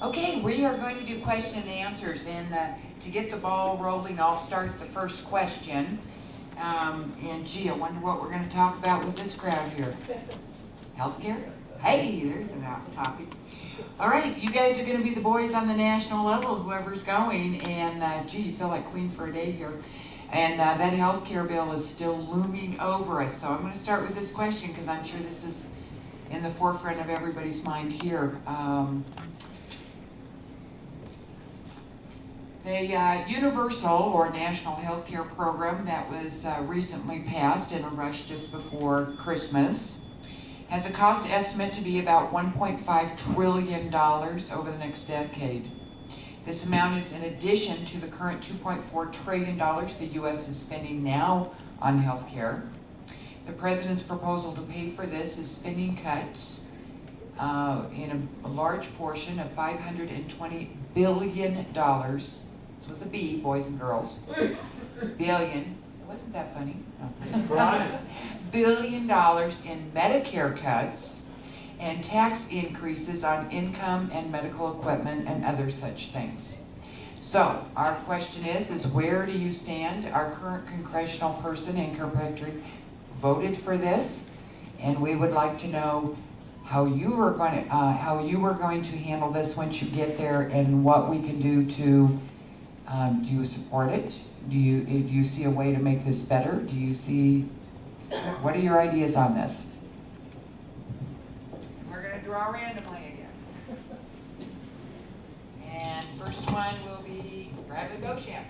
Okay, we are going to do question and answers, and to get the ball rolling, I'll start the first question. And gee, I wonder what we're going to talk about with this crowd here. Healthcare? Hey, there's an hot topic. All right, you guys are going to be the boys on the national level, whoever's going, and gee, you feel like queen for a day here. And that healthcare bill is still looming over us. So I'm going to start with this question because I'm sure this is in the forefront of everybody's mind here. The universal or national healthcare program that was recently passed in a rush just before Christmas has a cost estimate to be about $1.5 trillion over the next decade. This amount is in addition to the current $2.4 trillion the U.S. is spending now on healthcare. The president's proposal to pay for this is spending cuts in a large portion of $520 billion. With a B, boys and girls. Billion. Wasn't that funny? No. $1 billion in Medicare cuts and tax increases on income and medical equipment and other such things. So our question is where do you stand? Our current congressional person, Ann Kirkpatrick, voted for this, and we would like to know how you were going to handle this once you get there, and what we can do to. Do you support it? Do you see a way to make this better? Do you see, what are your ideas on this? We're going to draw randomly again. And first one will be Bradley Beauchamp.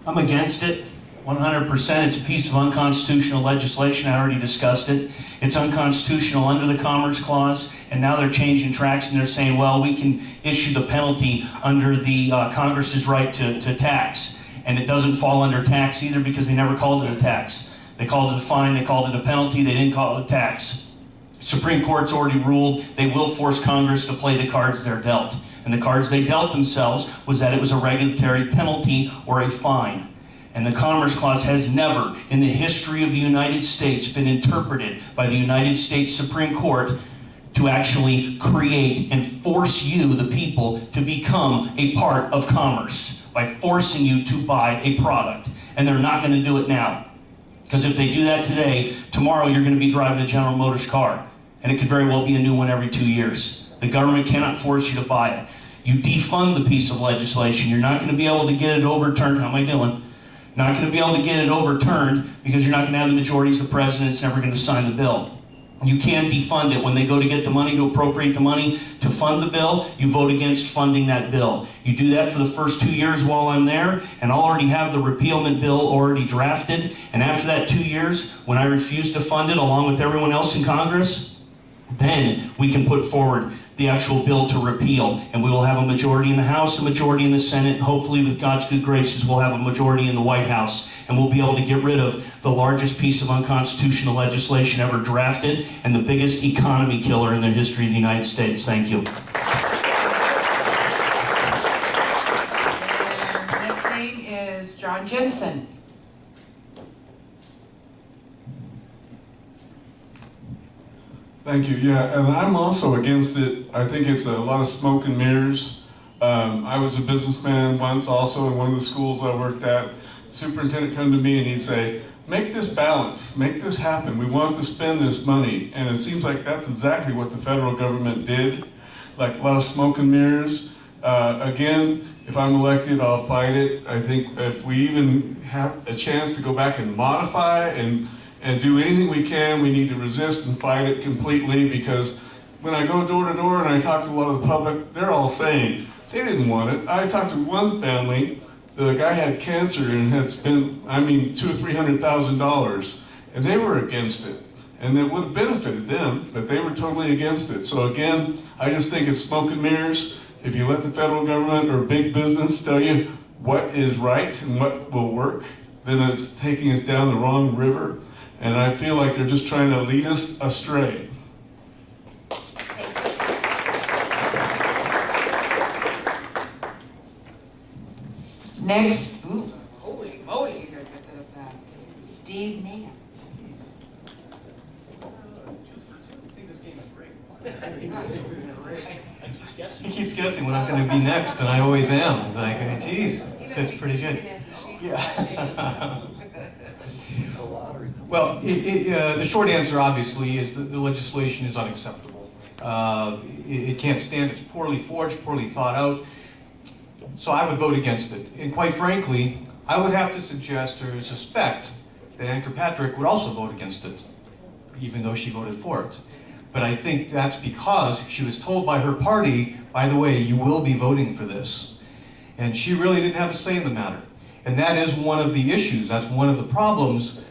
I'm against it, 100%. It's a piece of unconstitutional legislation. I already discussed it. It's unconstitutional under the Commerce Clause, and now they're changing tracks and they're saying, well, we can issue the penalty under the Congress's right to tax. And it doesn't fall under tax either because they never called it a tax. They called it a fine, they called it a penalty, they didn't call it a tax. Supreme Court's already ruled they will force Congress to play the cards they're dealt. And the cards they dealt themselves was that it was a regulatory penalty or a fine. And the Commerce Clause has never, in the history of the United States, been interpreted by the United States Supreme Court to actually create and force you, the people, to become a part of commerce by forcing you to buy a product. And they're not going to do it now. Because if they do that today, tomorrow you're going to be driving a General Motors car. And it could very well be a new one every 2 years. The government cannot force you to buy it. You defund the piece of legislation. You're not going to be able to get it overturned. How am I doing? Not going to be able to get it overturned because you're not going to have the majorities. The president's never going to sign the bill. You can defund it. When they go to get the money, to appropriate the money to fund the bill, you vote against funding that bill. You do that for the first 2 years while I'm there, and I'll already have the repealment bill already drafted. And after that 2 years, when I refuse to fund it along with everyone else in Congress, then we can put forward the actual bill to repeal, and we will have a majority in the House, a majority in the Senate, and hopefully with God's good graces we'll have a majority in the White House, and we'll be able to get rid of the largest piece of unconstitutional legislation ever drafted and the biggest economy killer in the history of the United States. Thank you. And next name is John Jensen. Thank you. Yeah, and I'm also against it. I think it's a lot of smoke and mirrors. I was a businessman once also in one of the schools I worked at. The superintendent come to me and he'd say, make this balance, make this happen. We want to spend this money. And it seems like that's exactly what the federal government did. Like a lot of smoke and mirrors. Again, if I'm elected, I'll fight it. I think if we even have a chance to go back and modify and do anything we can, we need to resist and fight it completely, because when I go door to door and I talk to a lot of the public, they're all saying they didn't want it. I talked to one family, the guy had cancer and had spent, $200,000 or $300,000, and they were against it. And it would have benefited them, but they were totally against it. So again, I just think it's smoke and mirrors. If you let the federal government or big business tell you what is right and what will work, then it's taking us down the wrong river. And I feel like they're just trying to lead us astray. Next, holy moly, Steve Nant. I think this game is great. He keeps guessing when I'm going to be next, and I always am. It's like, geez, He this must guy's be pretty good. keeping it. Yeah. Well, the short answer, obviously, is that the legislation is unacceptable. It can't stand. It's poorly forged, poorly thought out. So I would vote against it. And quite frankly, I would have to suggest or suspect that Ann Kirkpatrick would also vote against it, even though she voted for it. But I think that's because she was told by her party, by the way, you will be voting for this. And she really didn't have a say in the matter. And that is one of the issues. That's one of the problems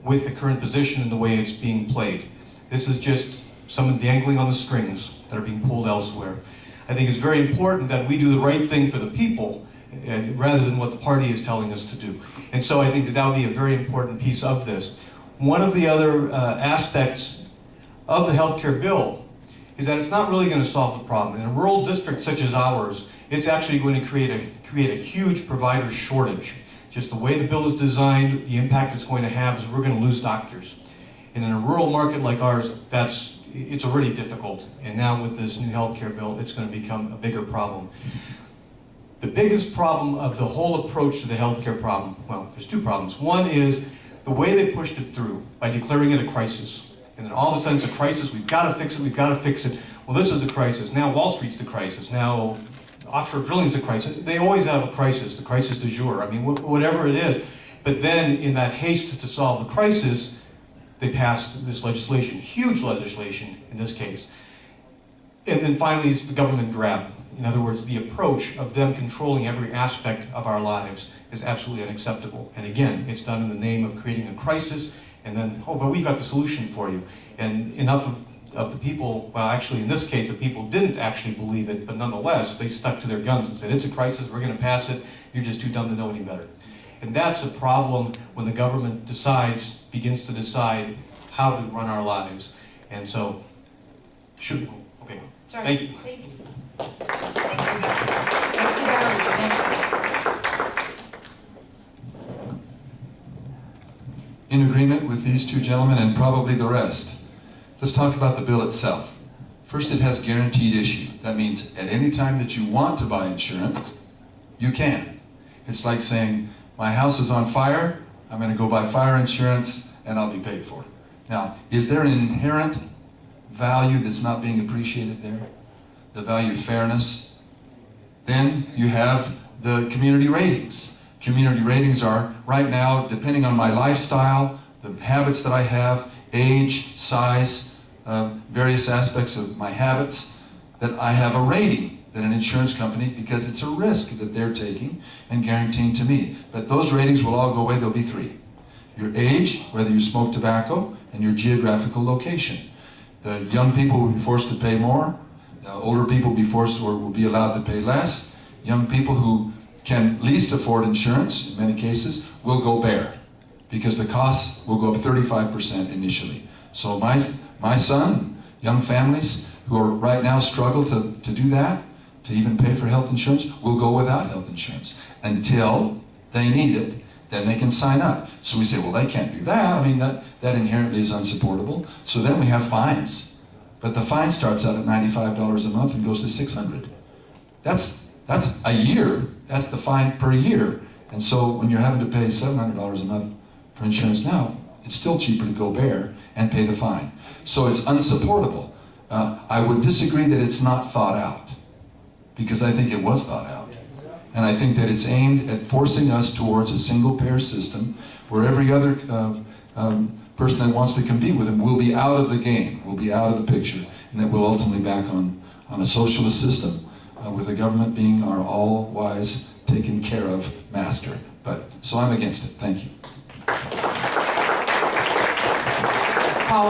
with the current position and the way it's being played. This is just someone dangling on the strings that are being pulled elsewhere. I think it's very important that we do the right thing for the people rather than what the party is telling us to do. And so I think that would be a very important piece of this. One of the other aspects of the healthcare bill is that it's not really going to solve the problem. In a rural district such as ours, it's actually going to create a huge provider shortage. Just the way the bill is designed, the impact it's going to have is we're going to lose doctors. And in a rural market like ours, it's already difficult. And now with this new healthcare bill, it's going to become a bigger problem. The biggest problem of the whole approach to the healthcare problem, well, there's two problems. One is the way they pushed it through by declaring it a crisis. And then all of a sudden it's a crisis, we've got to fix it, we've got to fix it. Well, this is the crisis. Now Wall Street's the crisis. Now offshore drilling's the crisis. They always have a crisis, the crisis du jour. I mean, whatever it is. But then in that haste to solve the crisis, they passed this legislation, huge legislation in this case. And then finally is the government grab. In other words, the approach of them controlling every aspect of our lives is absolutely unacceptable. And again, it's done in the name of creating a crisis, and then, oh, but we've got the solution for you. And enough of the people, well, actually in this case, the people didn't actually believe it, but nonetheless, they stuck to their guns and said, it's a crisis, we're going to pass it, you're just too dumb to know any better. And that's a problem when the government begins to decide how to run our lives. And so, okay, Sorry. thank you. Thank you. Thank you. Let's do that. In agreement with these two gentlemen and probably the rest. Let's talk about the bill itself. First, it has guaranteed issue. That means at any time that you want to buy insurance, you can. It's like saying, my house is on fire, I'm going to go buy fire insurance and I'll be paid for it. Now, is there an inherent value that's not being appreciated there? The value of fairness? Then you have the community ratings. Community ratings are, right now, depending on my lifestyle, the habits that I have, age, size, various aspects of my habits, that I have a rating that an insurance company, because it's a risk that they're taking and guaranteeing to me. But those ratings will all go away, there'll be three. Your age, whether you smoke tobacco, and your geographical location. The young people will be forced to pay more, the older people will be forced or will be allowed to pay less. Young people who can least afford insurance, in many cases, will go bare, because the costs will go up 35% initially. So my son, young families who are right now struggle to do that, to even pay for health insurance, will go without health insurance until they need it. Then they can sign up. So we say, well, they can't do that. I mean, that inherently is unsupportable. So then we have fines. But the fine starts out at $95 a month and goes to $600. That's a year. That's the fine per year. And so when you're having to pay $700 a month for insurance now, it's still cheaper to go bare and pay the fine. So it's unsupportable. I would disagree that it's not thought out, because I think it was thought out. And I think that it's aimed at forcing us towards a single-payer system where every other person that wants to compete with him will be out of the game, will be out of the picture, and that we'll ultimately back on a socialist system with the government being our all-wise, taken care of master. So I'm against it. Thank you.